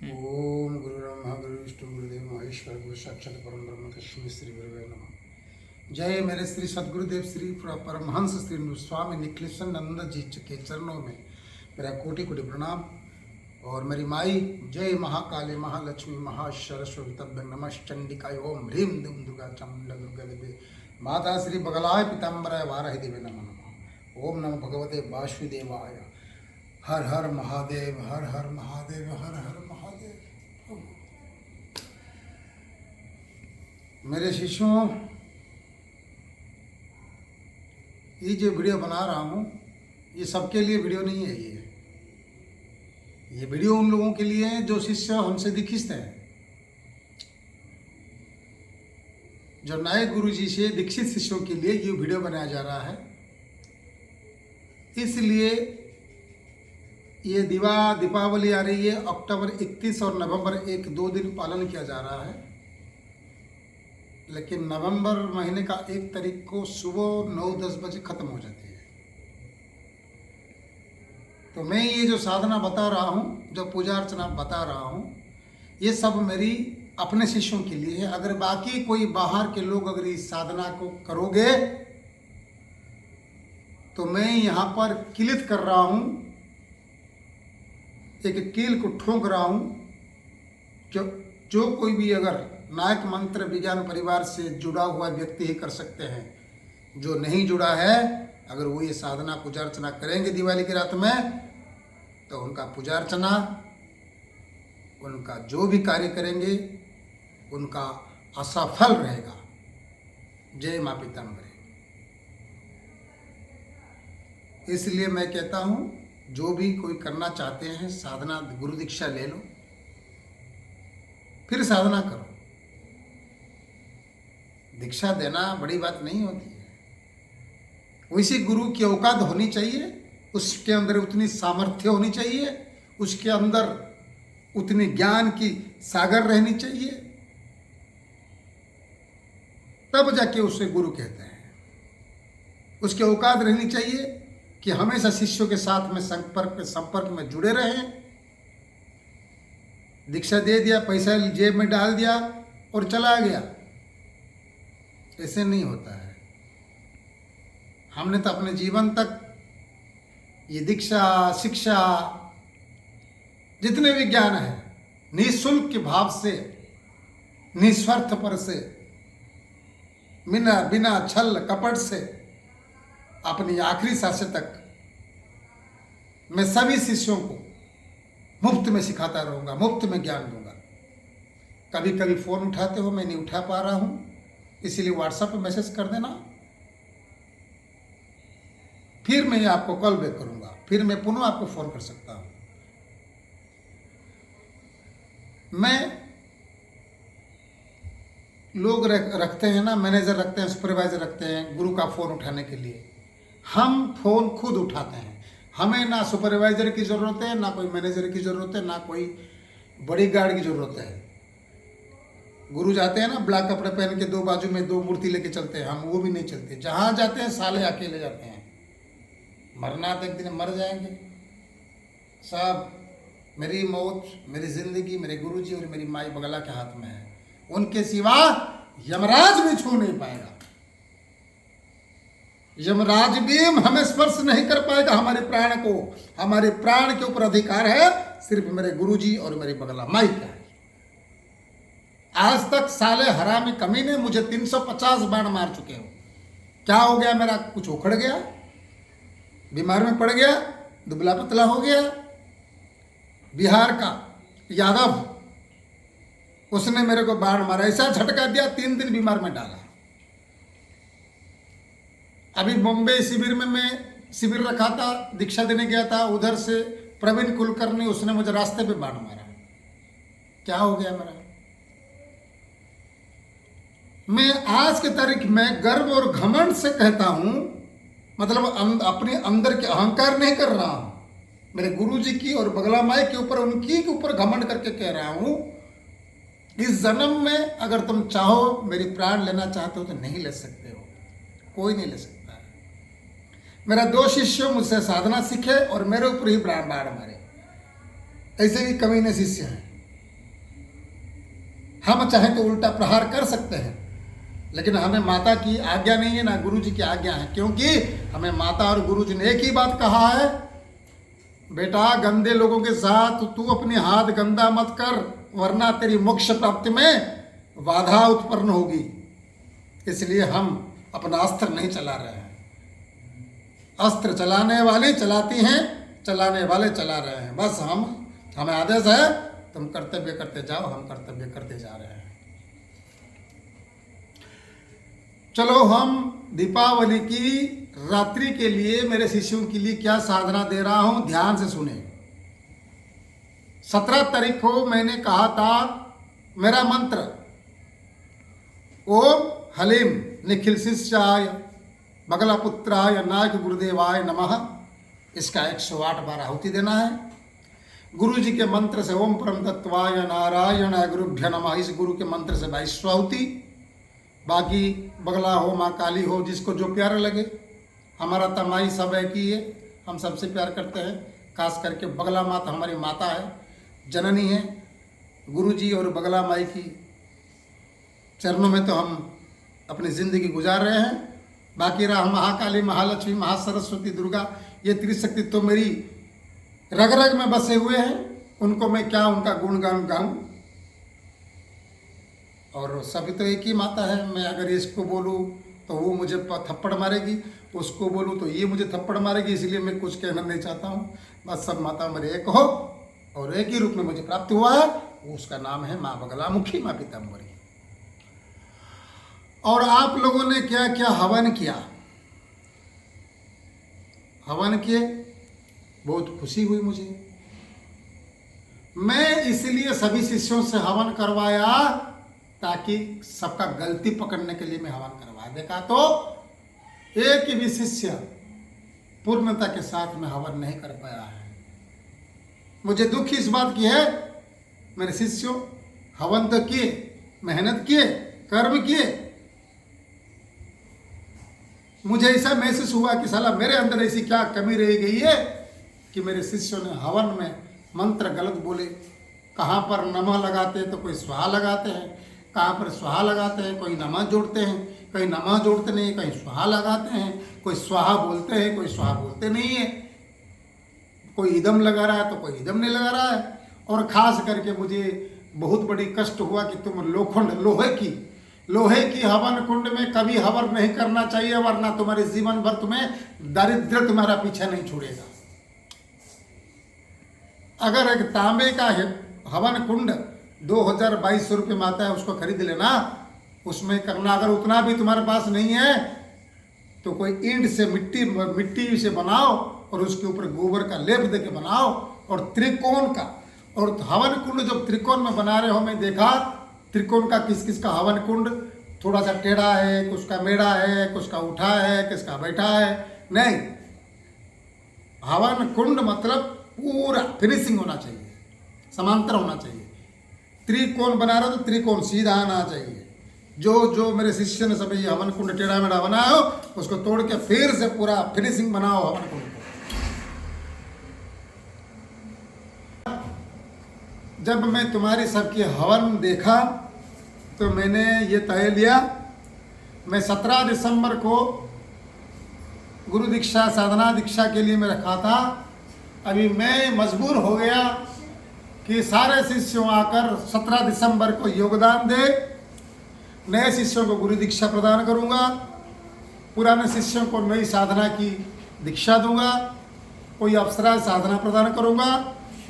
ओम गुरु ब्रह्मा गुरु विष्णु गुरुदेव महेश्वर गुरु साक्षात परम ब्रह्म तस्मै श्री गुरुवे नमः। जय मेरे श्री सदगुरुदेव श्री परमहंस श्री स्वामी निखिलेशानंद जी के चरणों में मेरा कोटि कोटि प्रणाम। और मेरी माई जय महाकाली महालक्ष्मी महासरस्वती तभ्य नमः चंडिकाय ओम ह्रीं दुम दुर्गा चामुंडा दुर्गा देवी माता श्री बगलाय पीताम्बराय वाराहि देवी नमः नमः। ओम नमो भगवते वासुदेवाय। हर हर महादेव हर हर महादेव हर हर महादेव। मेरे शिष्यों, ये जो वीडियो बना रहा हूँ ये सबके लिए वीडियो नहीं है। ये वीडियो उन लोगों के लिए है जो शिष्य हमसे दीक्षित हैं, जो नए गुरु जी से दीक्षित शिष्यों के लिए ये वीडियो बनाया जा रहा है। इसलिए ये दीपावली आ रही है, अक्टूबर 31 और नवंबर 1-2 दिन पालन किया जा रहा है। लेकिन नवंबर महीने का 1 तारीख को सुबह 9-10 बजे खत्म हो जाती है। तो मैं ये जो साधना बता रहा हूँ, जो पूजा अर्चना बता रहा हूँ, ये सब मेरी अपने शिष्यों के लिए है। अगर बाकी कोई बाहर के लोग अगर इस साधना को करोगे तो मैं यहाँ पर किलित कर रहा हूँ, एक कील को ठोक रहा हूँ। जो कोई भी अगर नायक मंत्र विज्ञान परिवार से जुड़ा हुआ व्यक्ति ही कर सकते हैं। जो नहीं जुड़ा है, अगर वो ये साधना पूजा अर्चना करेंगे दिवाली की रात में, तो उनका पूजा अर्चना, उनका जो भी कार्य करेंगे उनका असफल रहेगा। जय माँ पीताम्बरी। इसलिए मैं कहता हूँ, जो भी कोई करना चाहते हैं साधना, गुरु दीक्षा ले लो, फिर साधना करो। दीक्षा देना बड़ी बात नहीं होती है। वैसे गुरु की औकात होनी चाहिए, उसके अंदर उतनी सामर्थ्य होनी चाहिए, उसके अंदर उतनी ज्ञान की सागर रहनी चाहिए, तब जाके उसे गुरु कहते हैं। उसकी औकात रहनी चाहिए कि हमेशा शिष्यों के साथ में संपर्क में जुड़े रहें। दीक्षा दे दिया, पैसा जेब में डाल दिया और चला गया, ऐसे नहीं होता है। हमने तो अपने जीवन तक ये दीक्षा शिक्षा जितने भी ज्ञान है, निःशुल्क के भाव से, निस्वार्थ पर से, बिना छल कपट से, अपनी आखिरी सांस तक मैं सभी शिष्यों को मुफ्त में सिखाता रहूंगा, मुफ्त में ज्ञान दूंगा। कभी कभी फोन उठाते हो, मैं नहीं उठा पा रहा हूं, इसीलिए व्हाट्सएप पे मैसेज कर देना, फिर मैं आपको कॉल बैक करूंगा, फिर मैं पुनः आपको फोन कर सकता हूं। मैं लोग रखते हैं ना, मैनेजर रखते हैं, सुपरवाइजर रखते हैं गुरु का फोन उठाने के लिए। हम फोन खुद उठाते हैं। हमें ना सुपरवाइजर की ज़रूरत है, ना कोई मैनेजर की ज़रूरत है, ना कोई बड़ी गार्ड की ज़रूरत है। गुरु जाते हैं ना, ब्लैक कपड़े पहन के 2 बाजू में 2 मूर्ति लेके चलते हैं, हम वो भी नहीं चलते। जहाँ जाते हैं साले अकेले जाते हैं। मरना तो एक दिन मर जाएंगे सब। मेरी मौत, मेरी जिंदगी मेरे गुरु जी और मेरी माई बगला के हाथ में है। उनके सिवा यमराज भी छू नहीं पाएगा। यमराज भी हमें स्पर्श नहीं कर पाएगा हमारे प्राण को। हमारे प्राण के ऊपर अधिकार है सिर्फ मेरे गुरुजी और मेरी बगला माई का है। आज तक साले हरामी कमीने मुझे 350 बाण मार चुके हो। क्या हो गया मेरा? कुछ उखड़ गया, बीमार में पड़ गया, दुबला पतला हो गया। बिहार का यादव, उसने मेरे को बाण मारा, ऐसा झटका दिया, 3 दिन बीमार में डाला। अभी बॉम्बे शिविर में मैं शिविर रखा था, दीक्षा देने गया था, उधर से प्रवीण कुलकर्णी, उसने मुझे रास्ते पे बाण मारा। क्या हो गया मेरा? मैं आज की तारीख में गर्व और घमंड से कहता हूं, मतलब अपने अंदर के अहंकार नहीं कर रहा हूं, मेरे गुरु जी की और बगला माई के ऊपर, उनकी के ऊपर घमंड करके कह रहा हूं, इस जन्म में अगर तुम चाहो मेरी प्राण लेना चाहते हो तो नहीं ले सकते हो, कोई नहीं ले सकता है। मेरा 2 शिष्य मुझसे साधना सीखे और मेरे ऊपर ही बाण मारे। ऐसे ही कमीने शिष्य हैं। हम चाहें तो उल्टा प्रहार कर सकते हैं, लेकिन हमें माता की आज्ञा नहीं है, ना गुरु जी की आज्ञा है, क्योंकि हमें माता और गुरु जी ने एक ही बात कहा है, बेटा गंदे लोगों के साथ तू अपने हाथ गंदा मत कर, वरना तेरी मोक्ष प्राप्ति में बाधा उत्पन्न होगी। इसलिए हम अपना अस्त्र नहीं चला रहे हैं, अस्त्र चलाने वाले चलाती हैं, चलाने वाले चला रहे हैं। बस हमें आदेश है, तुम कर्तव्य करते जाओ, हम कर्तव्य करते जा रहे हैं। चलो हम दीपावली की रात्रि के लिए मेरे शिष्यों के लिए क्या साधना दे रहा हूं, ध्यान से सुने। 17 तारीख को मैंने कहा था मेरा मंत्र ओम हलीम निखिल शिष्याय बगला पुत्राय नायक गुरुदेवाय नमः, इसका 108 बार आहुति देना है। गुरु जी के मंत्र से ओम परम तत्वाय नारायण गुरुभ्य नमः, इस गुरु के मंत्र से 22 आहुति। बाकी बगला हो, माँ काली हो, जिसको जो प्यारा लगे। हमारा तमाई सब एक ही है, हम सबसे प्यार करते हैं। खास करके बगला माता हमारी माता है, जननी है। गुरु जी और बगला माई की चरणों में तो हम अपनी ज़िंदगी गुजार रहे हैं। बाकी रहा महाकाली, महालक्ष्मी, महासरस्वती, दुर्गा, ये त्रिशक्ति तो मेरी रग रग में बसे हुए हैं, उनको मैं क्या उनका गुणगान गाऊं। और सभी तो एक ही माता है। मैं अगर इसको बोलूं तो वो मुझे थप्पड़ मारेगी, उसको बोलूं तो ये मुझे थप्पड़ मारेगी, इसलिए मैं कुछ कहना नहीं चाहता हूं। बस सब माता मेरे एक हो और एक ही रूप में मुझे प्राप्त हुआ है, उसका नाम है माँ बगलामुखी, माँ पीताम्बरी। और आप लोगों ने क्या क्या हवन किया, हवन किए, बहुत खुशी हुई मुझे। मैं इसलिए सभी शिष्यों से हवन करवाया ताकि सबका गलती पकड़ने के लिए मैं हवन करवाया। देखा तो एक भी शिष्य पूर्णता के साथ में हवन नहीं कर पाया है। मुझे दुख इस बात की है, मेरे शिष्यों हवन तो किए, मेहनत किए, कर्म किए, मुझे ऐसा महसूस हुआ कि साला मेरे अंदर ऐसी क्या कमी रह गई है कि मेरे शिष्यों ने हवन में मंत्र गलत बोले। कहाँ पर नमः लगाते हैं तो कोई स्वाहा लगाते हैं, कहाँ पर स्वाहा लगाते हैं, कोई नमः जोड़ते हैं, कहीं नमः जोड़ते नहीं, कहीं स्वाहा लगाते हैं, कोई स्वाहा बोलते हैं, कोई स्वाहा बोलते नहीं है, कोई इदम लगा रहा है तो कोई इदम नहीं लगा रहा है। और ख़ास करके मुझे बहुत बड़ी कष्ट हुआ कि तुम लोहे की हवन कुंड में कभी हवन नहीं करना चाहिए, वरना तुम्हारे जीवन भर तुम्हें दारिद्र्य तुम्हारा पीछे नहीं छोड़ेगा। अगर एक तांबे का हवन कुंड 2200 रुपये में आता है, उसको खरीद लेना, उसमें करना। अगर उतना भी तुम्हारे पास नहीं है तो कोई ईंट से मिट्टी से बनाओ और उसके ऊपर गोबर का लेप देके बनाओ, और त्रिकोण का। और हवन कुंड जब त्रिकोण में बना रहे हो, मैं देखा त्रिकोण का किस किस का हवन कुंड थोड़ा सा टेढ़ा है, कुछ का मेढ़ा है, कुछ का उठा है, किसका बैठा है। नहीं, हवन कुंड मतलब पूरा फिनिशिंग होना चाहिए, समांतर होना चाहिए। त्रिकोण बना रहे हो तो त्रिकोण सीधा आना चाहिए। जो मेरे शिष्य ने सब ये हवन कुंड टेढ़ा मेढ़ा बनाया हो, उसको तोड़ के फिर से पूरा फिनिशिंग बनाओ हवन कुंड को। जब मैं तुम्हारी सबकी हवन देखा तो मैंने ये तय लिया, मैं 17 दिसंबर को गुरु दीक्षा साधना दीक्षा के लिए मैं रखा था। अभी मैं मजबूर हो गया कि सारे शिष्यों आकर 17 दिसंबर को योगदान दे। नए शिष्यों को गुरु दीक्षा प्रदान करूंगा, पुराने शिष्यों को नई साधना की दीक्षा दूंगा, कोई अप्सरा साधना प्रदान करूंगा।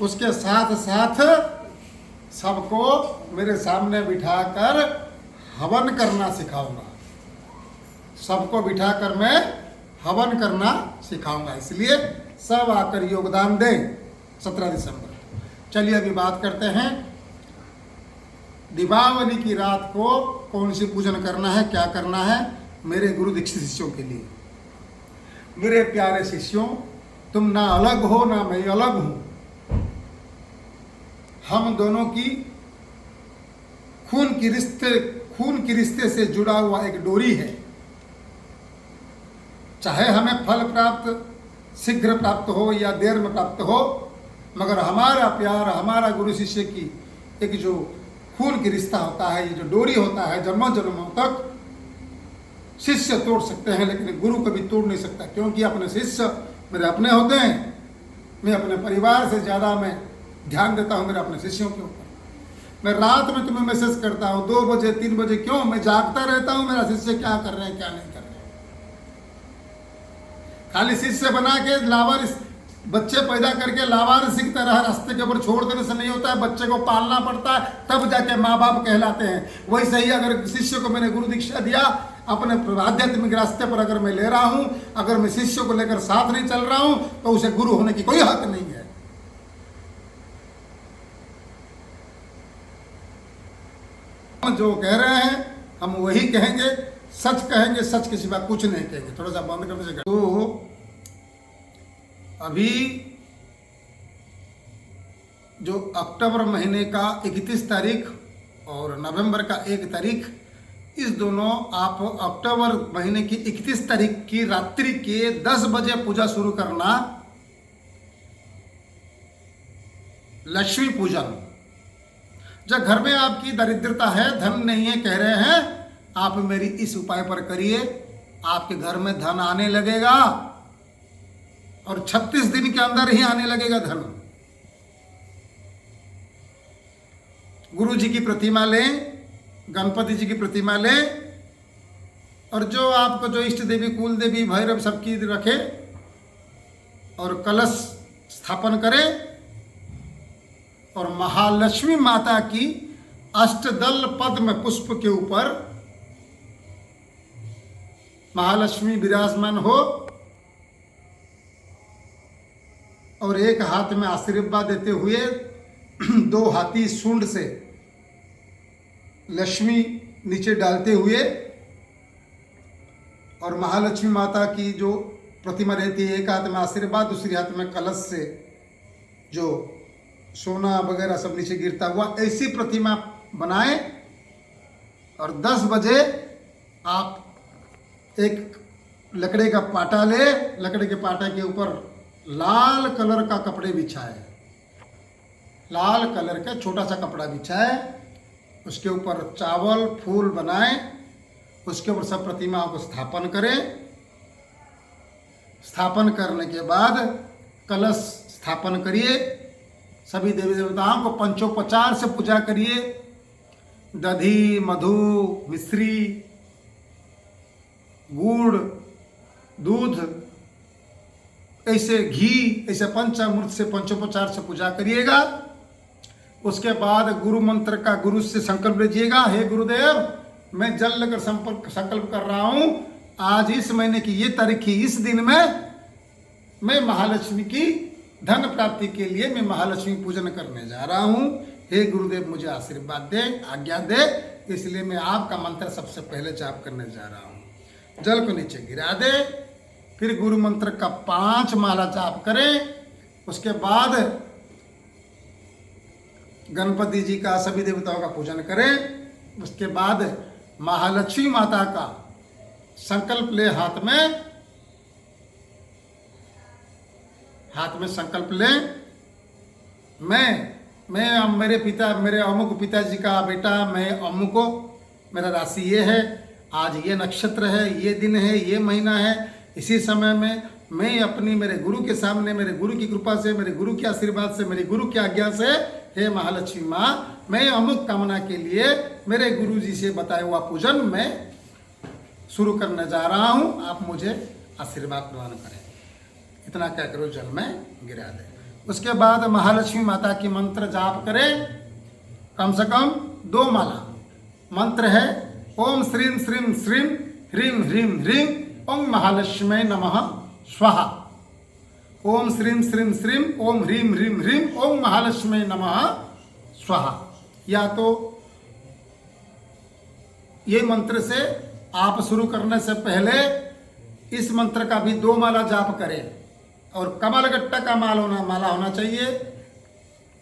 उसके साथ साथ सबको मेरे सामने बिठाकर हवन करना सिखाऊंगा, सबको बिठाकर मैं हवन करना सिखाऊंगा। इसलिए सब आकर योगदान दें 17 दिसंबर। चलिए अभी बात करते हैं दीपावली की रात को कौन सी पूजन करना है, क्या करना है मेरे गुरु दीक्षित शिष्यों के लिए। मेरे प्यारे शिष्यों, तुम ना अलग हो ना मैं अलग हूं, हम दोनों की खून की रिश्ते से जुड़ा हुआ एक डोरी है। चाहे हमें फल प्राप्त शीघ्र प्राप्त हो या देर में प्राप्त हो, मगर हमारा प्यार, हमारा गुरु शिष्य की एक जो खून की रिश्ता होता है, ये जो डोरी होता है जन्मों जन्मों तक शिष्य तोड़ सकते हैं लेकिन गुरु कभी तोड़ नहीं सकता, क्योंकि अपने शिष्य मेरे अपने होते हैं। मैं अपने परिवार से ज़्यादा मैं ध्यान देता हूँ मेरे अपने शिष्यों के ऊपर। मैं रात में तुम्हें मैसेज करता हूँ 2 बजे 3 बजे, क्यों? मैं जागता रहता हूँ मेरा शिष्य क्या कर रहे हैं क्या नहीं कर रहे हैं। खाली शिष्य बना के लावारिस बच्चे पैदा करके लावारिस की तरह रास्ते के ऊपर छोड़ देने से नहीं होता है, बच्चे को पालना पड़ता है, तब जाके माँ बाप कहलाते हैं। वैसे ही अगर शिष्य को मैंने गुरु दीक्षा दिया, अपने आध्यात्मिक रास्ते पर अगर मैं ले रहा हूं, अगर मैं शिष्य को लेकर साथ नहीं चल रहा हूं, तो उसे गुरु होने की कोई हक नहीं है। हम जो कह रहे हैं हम वही कहेंगे, सच कहेंगे, सच के सिवा कुछ नहीं कहेंगे। थोड़ा सा बंद कर दीजिएगा। तो अभी जो अक्टूबर महीने का 31 तारीख और नवंबर का 1 तारीख, इस दोनों आप अक्टूबर महीने की 31 तारीख की रात्रि के 10 बजे पूजा शुरू करना। लक्ष्मी पूजन। जब घर में आपकी दरिद्रता है, धन नहीं है, कह रहे हैं, आप मेरी इस उपाय पर करिए, आपके घर में धन आने लगेगा और 36 दिन के अंदर ही आने लगेगा धन। गुरु जी की प्रतिमा लें, गणपति जी की प्रतिमा लें, और जो आपको जो इष्ट देवी कुल देवी भैरव सबकी रखे और कलश स्थापन करें और महालक्ष्मी माता की अष्टदल पद्म पुष्प के ऊपर महालक्ष्मी विराजमान हो और एक हाथ में आशीर्वाद देते हुए 2 हाथी सूंड से लक्ष्मी नीचे डालते हुए और महालक्ष्मी माता की जो प्रतिमा रहती है, एक हाथ में आशीर्वाद, दूसरी हाथ में कलश से जो सोना वगैरह सब नीचे गिरता हुआ, ऐसी प्रतिमा बनाएं और 10 बजे आप एक लकड़े का पाटा ले, लकड़े के पाटा के ऊपर लाल कलर का कपड़े बिछाए, लाल कलर का छोटा सा कपड़ा बिछाए, उसके ऊपर चावल फूल बनाए, उसके ऊपर सब प्रतिमाओं को स्थापन करें। स्थापन करने के बाद कलश स्थापन करिए, सभी देवी देवताओं को पंचोपचार से पूजा करिए। दधी, मधु, मिश्री, गुड़, दूध, ऐसे घी, ऐसे पंचामृत से पंचोपचार से पूजा करिएगा। उसके बाद गुरु मंत्र का गुरु से संकल्प लीजिएगा, हे गुरुदेव मैं जल लेकर संकल्प कर रहा हूं, आज इस महीने की ये तारीख की इस दिन में मैं महालक्ष्मी की धन प्राप्ति के लिए मैं महालक्ष्मी पूजन करने जा रहा हूं। हे गुरुदेव मुझे आशीर्वाद दे, आज्ञा दे, इसलिए मैं आपका मंत्र सबसे पहले जाप करने जा रहा हूं। जल को नीचे गिरा दे, फिर गुरु मंत्र का 5 माला जाप करें। उसके बाद गणपति जी का, सभी देवताओं का पूजन करें। उसके बाद महालक्ष्मी माता का संकल्प ले, हाथ में संकल्प ले, मैं मेरे अमुक पिताजी का बेटा, मैं अमुक को, मेरा राशि ये है, आज ये नक्षत्र है, ये दिन है, ये महीना है, इसी समय में मैं अपनी मेरे गुरु के सामने, मेरे गुरु की कृपा से, मेरे गुरु के आशीर्वाद से, मेरी गुरु की आज्ञा से, हे महालक्ष्मी माँ, मैं अमुक कामना के लिए मेरे गुरु जी से बताया हुआ पूजन मैं शुरू करने जा रहा हूँ, आप मुझे आशीर्वाद प्रदान करें। इतना क्या करो, जल में गिरा दे। उसके बाद महालक्ष्मी माता की मंत्र जाप करें, कम से कम 2 माला। मंत्र है ओम श्रीम श्रीम श्रीम ह्रीम ह्रीम ह्रीम ओम महालक्ष्मी नमः स्वाहा। ओम श्रीम श्रीम श्रीम ओम ह्रीम ह्रीम ह्रीम ओम महालक्ष्मी नमः स्वाहा। या तो ये मंत्र से आप शुरू करने से पहले इस मंत्र का भी 2 माला जाप करें और कमलगट्टा का माला होना चाहिए।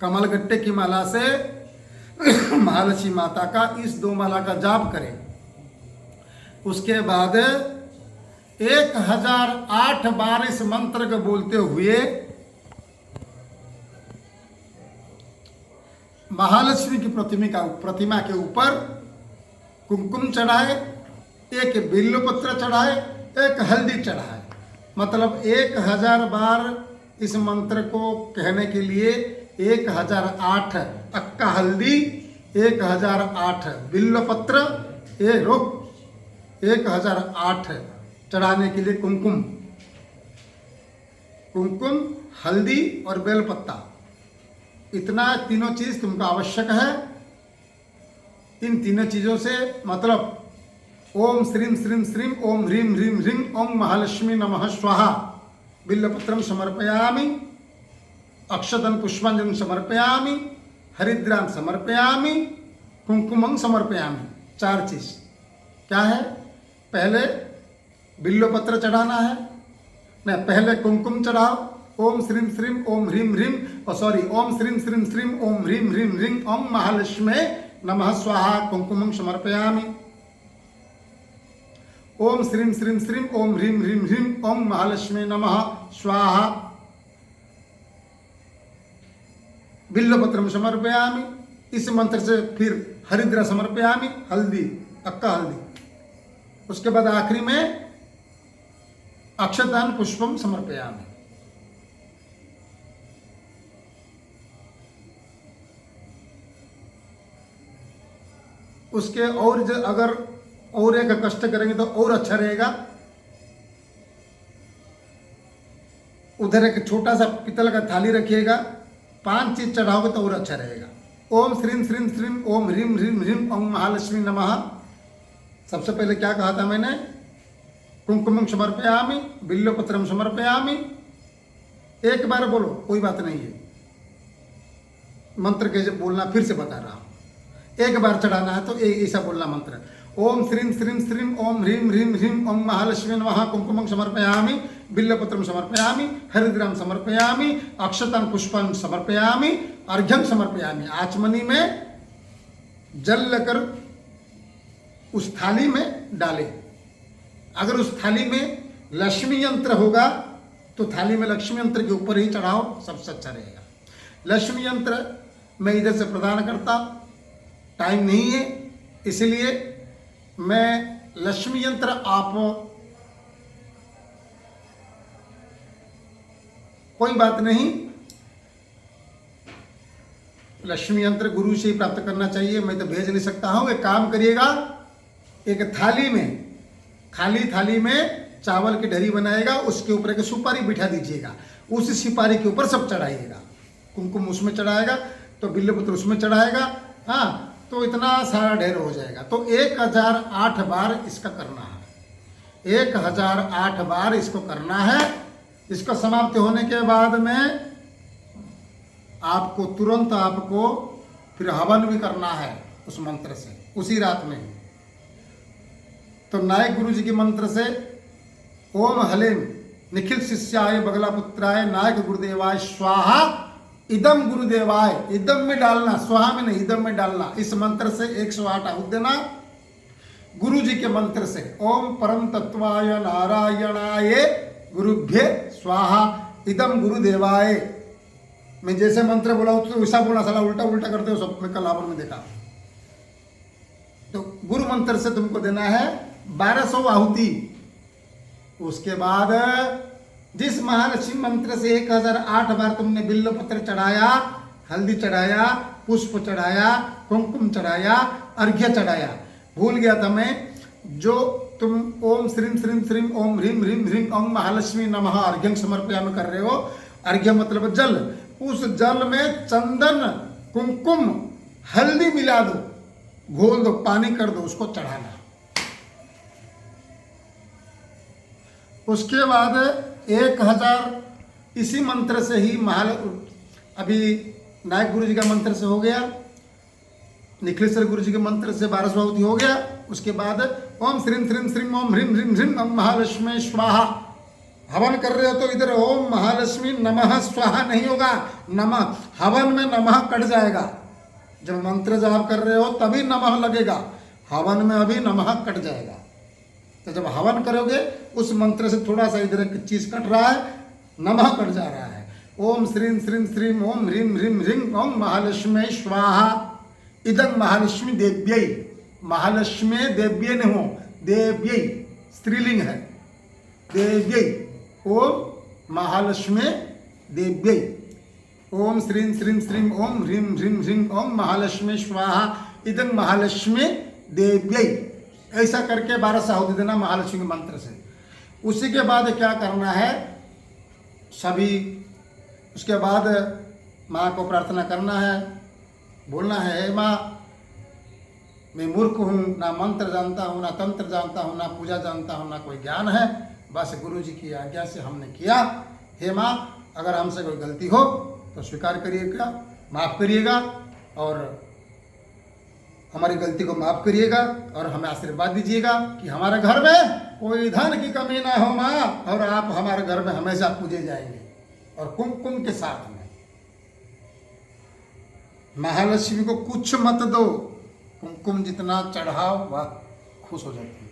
कमलगट्टे की माला से महालक्ष्मी माता का इस 2 माला का जाप करें। उसके बाद 1008 बार इस मंत्र को बोलते हुए महालक्ष्मी की प्रतिमा के ऊपर कुमकुम चढ़ाए, एक बिल्वपत्र चढ़ाए, एक हल्दी चढ़ाए। मतलब 1000 बार इस मंत्र को कहने के लिए 1008 अक्का हल्दी, 1008 बिल्वपत्र, 1008 चढ़ाने के लिए कुमकुम, हल्दी और बेलपत्ता, इतना तीनों चीज तुमको आवश्यक है। इन तीनों चीजों से मतलब ओम श्रीम श्रीम श्रीम ओम ह्रीम ह्रीम ह्रीम ओम महालक्ष्मी नमः स्वाहा बिल्वपत्रम समर्पयामि, अक्षतन पुष्पांजलि समर्पयामि, हरिद्रां समर्पयामि, कुंकुमं समर्पयामि। 4 चीज क्या है? पहले बिल्वपत्र चढ़ाना है, नहीं पहले कुमकुम चढ़ाओ, ओम श्रीम श्रीम ओम ह्रीम ह्रीम ओम श्रीम श्रीम श्रीम ओम ह्रीम ह्रीम ह्रीम ओम महालक्ष्मी नमः स्वाहा कुंकुमं समर्पयामि। ओम श्रीम श्रीम श्रीम ओम ह्रीम ह्रीम ह्रीम ओम महालक्ष्मी नमः स्वाहा बिल्वपत्रम समर्पयामि। इस मंत्र से फिर हरिद्रा समर्पयामि, हल्दी, अक्का हल्दी। उसके बाद आखिरी में अक्षतान पुष्पम समर्पयामि। उसके और अगर और एक कष्ट करेंगे तो और अच्छा रहेगा। उधर एक छोटा सा पीतल का थाली रखिएगा, 5 चीज चढ़ाओगे तो और अच्छा रहेगा। ओम श्रीम श्रीम श्रीम ओम ह्रीम ह्रीम ह्रीम ओम महालक्ष्मी नमः। सबसे पहले क्या कहा था मैंने? कुंकुमं समर्पयामि, बिल्वपत्रम समर्पयामि। एक बार बोलो, कोई बात नहीं है। मंत्र कैसे बोलना फिर से बता रहा हूं। एक बार चढ़ाना है तो ऐसा बोलना मंत्र। ओम श्रीम श्रीम श्रीम ओम ह्रीम ह्रीम ह्रीम ओम महालक्ष्मी नमः कुंकुमं समर्पयामि, बिल्वपत्रम समर्पयामि, हरिद्रां समर्पयामि, अक्षतान पुष्पान समर्पयामि, अर्घ्यं समर्पयामि। आचमनी में जल लेकर उस थाली में डाले। अगर उस थाली में लक्ष्मी यंत्र होगा तो थाली में लक्ष्मी यंत्र के ऊपर ही चढ़ाओ, सबसे अच्छा रहेगा। लक्ष्मी यंत्र मैं इधर से प्रदान करता, टाइम नहीं है, इसलिए मैं लक्ष्मी यंत्र आप कोई बात नहीं, लक्ष्मी यंत्र गुरु से ही प्राप्त करना चाहिए, मैं तो भेज नहीं सकता हूं। एक काम करिएगा, एक थाली में, खाली थाली में चावल की ढरी बनाएगा, उसके ऊपर एक सुपारी बिठा दीजिएगा, उस सुपारी के ऊपर सब चढ़ाइएगा। कुमकुम उसमें चढ़ाएगा तो बिल्वपत्र उसमें चढ़ाएगा, हाँ, तो इतना सारा ढेर हो जाएगा। तो 1008 बार इसका करना है, 1008 बार इसको करना है। इसको समाप्त होने के बाद में आपको तुरंत आपको फिर हवन भी करना है उस मंत्र से, उसी रात में। तो नायक गुरु जी के मंत्र से ओम हलीम निखिल शिष्याय बगलापुत्राय नायक गुरुदेवाय स्वाहा इदम गुरुदेवाय, इदम में डालना, स्वाहा में नहीं, इदम में डालना। इस मंत्र से 108 आहुति देना। गुरु जी के मंत्र से ओम परम तत्वाय नारायणाय गुरुभ्य स्वाहा इदम गुरुदेवाय। मैं जैसे मंत्र बोला तो वैसा बोला, साला उल्टा उल्टा करते हो सब, मैं कल आवर में देखा। तो गुरु मंत्र से तुमको देना है 1200 आहुति। उसके बाद जिस महालक्ष्मी मंत्र से 1008 बार तुमने बिल्वपत्र चढ़ाया, हल्दी चढ़ाया, पुष्प चढ़ाया, कुमकुम चढ़ाया, अर्घ्य चढ़ाया, भूल गया था मैं, जो तुम ओम श्रीम श्रीम श्रीम ओम ह्रीम ह्रीम ह्रीम ओम महालक्ष्मी नमः अर्घ्यं समर्पयामि कर रहे हो। अर्घ्य मतलब जल, उस जल में चंदन, कुमकुम, हल्दी मिला दो, घोल दो, पानी कर दो, उसको चढ़ाना। उसके बाद 1000 इसी मंत्र से ही अभी नायक गुरु जी का मंत्र से हो गया, निखिलेश्वर गुरु जी के मंत्र से 1200 आहुति हो गया। उसके बाद ओम श्रीम श्रीम श्रीम ओम ह्रीम ह्रीम ह्रीम ओम महालक्ष्मी स्वाहा। हवन कर रहे हो तो इधर ओम महालक्ष्मी नमः स्वाहा नहीं होगा, नमः, हवन में नमः कट जाएगा। जब मंत्र जाप कर रहे हो तभी नमः लगेगा, हवन में अभी नमः कट जाएगा। तो जब हवन करोगे उस मंत्र से थोड़ा सा इधर एक चीज कट रहा है, नमः कट जा रहा है। ओम श्रीं श्रीं श्रीं ओम ह्रीं ह्रीं ह्रीं ओम महालक्ष्मी स्वाहा इदं महालक्ष्मी देव्यै। महालक्ष्मी देव्यै नहीं हो, देव्यै स्त्रीलिंग है, देव्यै। ओम महालक्ष्मी देव्यै। ओम श्रीं श्रीं श्रीं ओम ह्रीं ह्रीं ह्रीं ओम महालक्ष्मी स्वाहा इदं महालक्ष्मी देव्यै। ऐसा करके 12 आहुति देना महालक्ष्मी के मंत्र से। उसी के बाद क्या करना है सभी, उसके बाद माँ को प्रार्थना करना है, बोलना है हे माँ मैं मूर्ख हूँ, ना मंत्र जानता हूँ, ना तंत्र जानता हूँ, ना पूजा जानता हूँ, ना कोई ज्ञान है, बस गुरु जी की आज्ञा से हमने किया। हे माँ अगर हमसे कोई गलती हो तो स्वीकार करिएगा, माफ़ करिएगा और हमारी गलती को माफ़ करिएगा और हमें आशीर्वाद दीजिएगा कि हमारे घर में कोई धन की कमी ना हो माँ, और आप हमारे घर में हमेशा पूजे जाएंगे और कुमकुम के साथ में। महालक्ष्मी को कुछ मत दो, कुमकुम जितना चढ़ाओ वह खुश हो जाती है।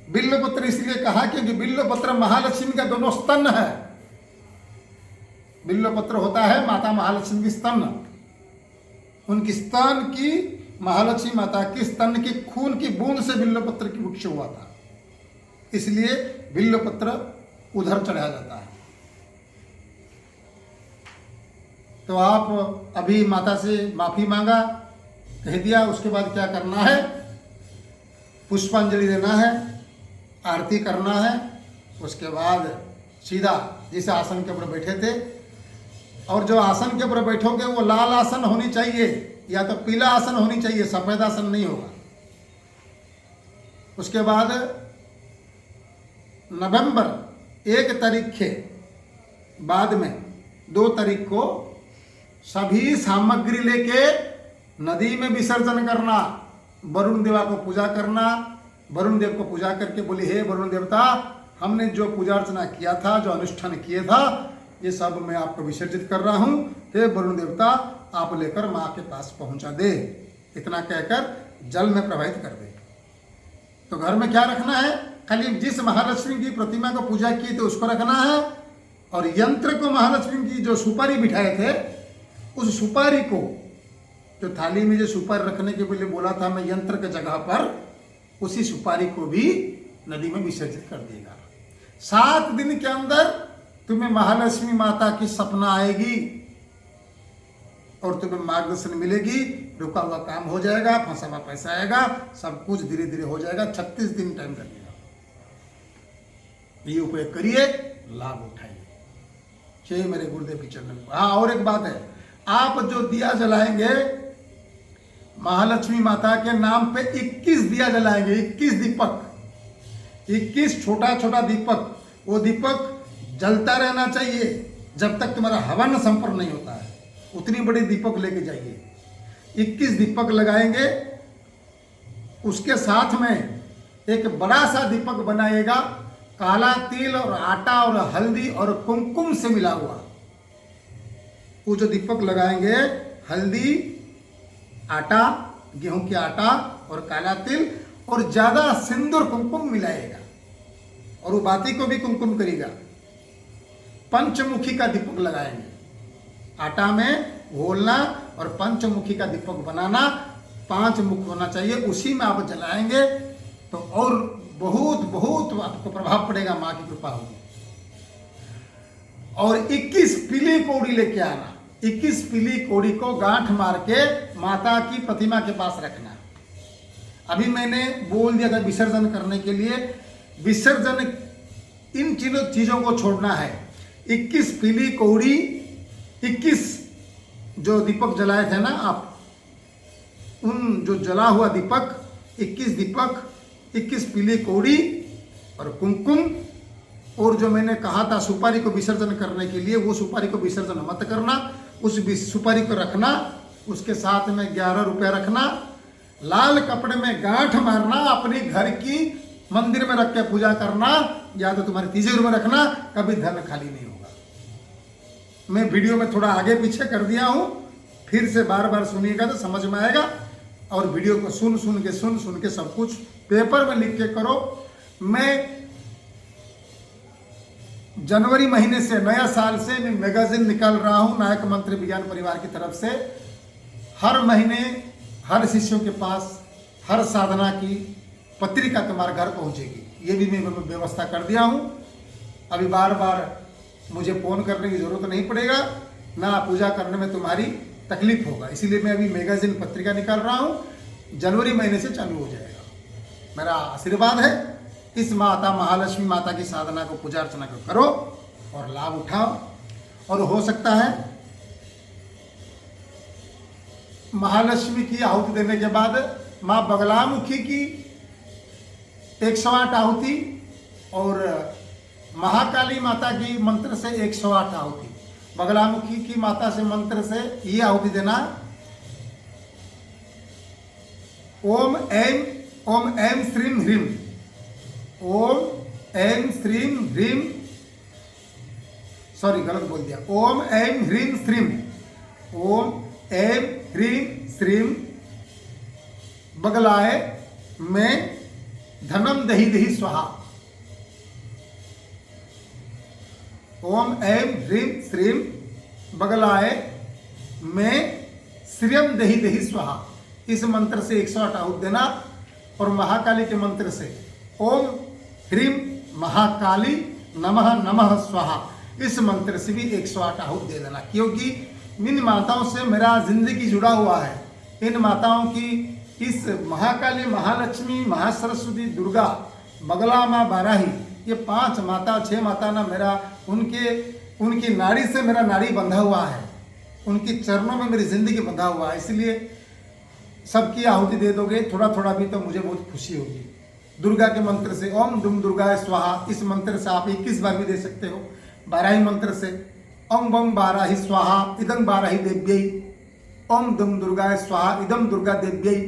बिल्वपत्र इसलिए कहा क्योंकि बिल्वपत्र महालक्ष्मी का दोनों स्तन है। बिल्वपत्र होता है माता महालक्ष्मी की स्तन, उनकी स्तन की, महालक्ष्मी माता की स्तन की खून की बूंद से बिल्वपत्र की वृक्ष हुआ था, इसलिए बिल्वपत्र उधर चढ़ाया जाता है। तो आप अभी माता से माफी मांगा, कह दिया, उसके बाद क्या करना है, पुष्पांजलि देना है, आरती करना है। उसके बाद सीधा जिस आसन के ऊपर बैठे थे, और जो आसन के ऊपर बैठोगे वो लाल आसन होनी चाहिए या तो पीला आसन होनी चाहिए, सफेद आसन नहीं होगा। उसके बाद नवंबर 1 तारीख के बाद में 2 तारीख को सभी सामग्री लेके नदी में विसर्जन करना, वरुण देवा को पूजा करना, वरुण देव को पूजा करके बोले हे वरुण देवता हमने जो पूजा अर्चना किया था, जो अनुष्ठान किए था, ये सब मैं आपको विसर्जित कर रहा हूँ, हे वरुण देवता आप लेकर माँ के पास पहुँचा दे। इतना कहकर जल में प्रवाहित कर दे। तो घर में क्या रखना है, खाली जिस महालक्ष्मी की प्रतिमा को पूजा की तो उसको रखना है, और यंत्र को महालक्ष्मी की जो सुपारी बिठाए थे उस सुपारी को, जो थाली में जो सुपारी रखने के लिए बोला था मैं यंत्र के जगह पर, उसी सुपारी को भी नदी में विसर्जित कर देगा। 7 दिन के अंदर तुम्हें महालक्ष्मी माता की सपना आएगी और तुम्हें मार्गदर्शन मिलेगी, रुका हुआ काम हो जाएगा, फंसा हुआ पैसा आएगा, सब कुछ धीरे धीरे हो जाएगा। 36 दिन टाइम लगेगा। ये उपयोग करिए, लाभ उठाइए। जय मेरे गुरुदेव की चरणों में। हाँ, और एक बात है, आप जो दिया जलाएंगे महालक्ष्मी माता के नाम पे 21 दिया जलाएंगे, 21 दीपक, 21 छोटा छोटा दीपक। वो दीपक जलता रहना चाहिए जब तक तुम्हारा हवन संपन्न नहीं होता है। उतनी बड़ी दीपक लेके जाइए, 21 दीपक लगाएंगे। उसके साथ में एक बड़ा सा दीपक बनाएगा, काला तिल और आटा और हल्दी और कुमकुम से मिला हुआ। वो जो दीपक लगाएंगे, हल्दी, आटा, गेहूं की आटा और काला तिल और ज्यादा सिंदूर कुमकुम मिलाएगा, और वो बाती को भी कुमकुम करेगा। पंचमुखी का दीपक लगाएंगे, आटा में घोलना और पंचमुखी का दीपक बनाना, 5 मुख होना चाहिए, उसी में आप जलाएंगे तो और बहुत बहुत आपको प्रभाव पड़ेगा, माँ की कृपा होगी। और 21 पीली कौड़ी लेके आना, 21 पीली कौड़ी को गांठ मार के माता की प्रतिमा के पास रखना। अभी मैंने बोल दिया था विसर्जन करने के लिए, विसर्जन इन चीजों को छोड़ना है। 21 पीली कौड़ी, 21 जो दीपक जलाए थे ना आप, उन जो जला हुआ दीपक, 21 दीपक, 21 पीली कौड़ी और कुमकुम, और जो मैंने कहा था सुपारी को विसर्जन करने के लिए, वो सुपारी को विसर्जन मत करना, उस सुपारी को रखना। उसके साथ में 11 रुपया रखना, लाल कपड़े में गांठ मारना, अपनी घर की मंदिर में रख के पूजा करना, या तो तुम्हारी तिजोरी में रखना, कभी धन खाली नहीं होगा। मैं वीडियो में थोड़ा आगे पीछे कर दिया हूँ, फिर से बार बार सुनिएगा तो समझ में आएगा। और वीडियो को सुन सुन के सब कुछ पेपर में लिख के करो। मैं जनवरी महीने से नया साल से मैं मैगजीन निकाल रहा हूँ नायक मंत्री विज्ञान परिवार की तरफ से। हर महीने हर शिष्यों के पास हर साधना की पत्रिका तुम्हारे घर पहुँचेगी, ये भी मैं व्यवस्था कर दिया हूँ। अभी बार बार मुझे फ़ोन करने की ज़रूरत नहीं पड़ेगा, ना पूजा करने में तुम्हारी तकलीफ होगा। इसीलिए मैं अभी मैगजीन पत्रिका निकाल रहा हूँ, जनवरी महीने से चालू हो जाएगा। मेरा आशीर्वाद है, इस माता महालक्ष्मी माता की साधना को पूजा अर्चना को करो और लाभ उठाओ। और हो सकता है महालक्ष्मी की आहुति देने के बाद माँ बगलामुखी की 108 आहुति और महाकाली माता की मंत्र से 108 आहुति। बगलामुखी की माता से मंत्र से ये आहुति देना, ओम ऐं श्रीम ह्रीम, ओम ऐं श्रीम ह्रीम, सॉरी गलत बोल दिया, ओम ऐं ह्रीम श्रीम, ओम ऐं ह्रीम श्रीम बगलाय में धनम दही दही स्वाहा, ओम ऐं ह्रीम श्रीम बगलाय में श्रियम दही दही स्वाहा। इस मंत्र से 108 आहुति देना। और महाकाली के मंत्र से ओम ह्रीम महाकाली नमः नमः स्वाहा, इस मंत्र से भी 108 आहुति दे देना। क्योंकि इन माताओं से मेरा जिंदगी जुड़ा हुआ है। इन माताओं की, इस महाकाली, महालक्ष्मी, महासरस्वती, दुर्गा, बगला माँ, बाराही, ये 5 माता 6 माता ना मेरा उनकी नाड़ी से मेरा नाड़ी बंधा हुआ है, उनकी चरणों में मेरी जिंदगी बंधा हुआ है। इसलिए सबकी आहुति दे दोगे थोड़ा थोड़ा भी तो मुझे बहुत खुशी होगी। दुर्गा के मंत्र से ओम दुम दुर्गाय स्वाहा, इस मंत्र से आप 21 बार भी दे सकते हो। बाराही मंत्र से ओम बम बाराही स्वाहा इदं बाराही देव्यै, ओम दुम दुर्गाय स्वाहा इदं दुर्गा देव्यै।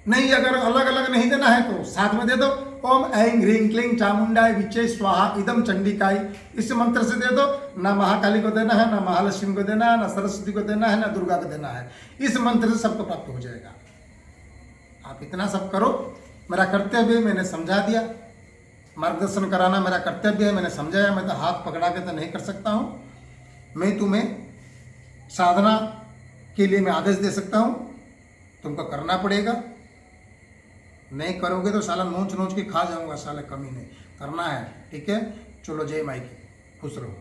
नहीं, अगर अलग अलग नहीं देना है तो साथ में दे दो, ओम ऐं ह्रीं क्लीं चामुंडाय विच्चे स्वाहा इदं चंडिकाय। इस मंत्र से दे दो। ना महाकाली को देना है, ना महालक्ष्मी को देना है, ना सरस्वती को देना है, ना दुर्गा को देना है। इस मंत्र से सबको प्राप्त हो जाएगा। आप इतना सब करो। मेरा कर्तव्य मैंने समझा दिया, मार्गदर्शन कराना मेरा कर्तव्य है, मैंने समझाया। मैं तो हाथ पकड़ा के तो नहीं कर सकता हूँ। मैं तुम्हें साधना के लिए मैं आदेश दे सकता हूँ, तुमको करना पड़ेगा। नहीं करोगे तो साला नोच नोच के खा जाऊंगा, साला कमी नहीं करना है। ठीक है, चलो जय माई की, खुश रहो।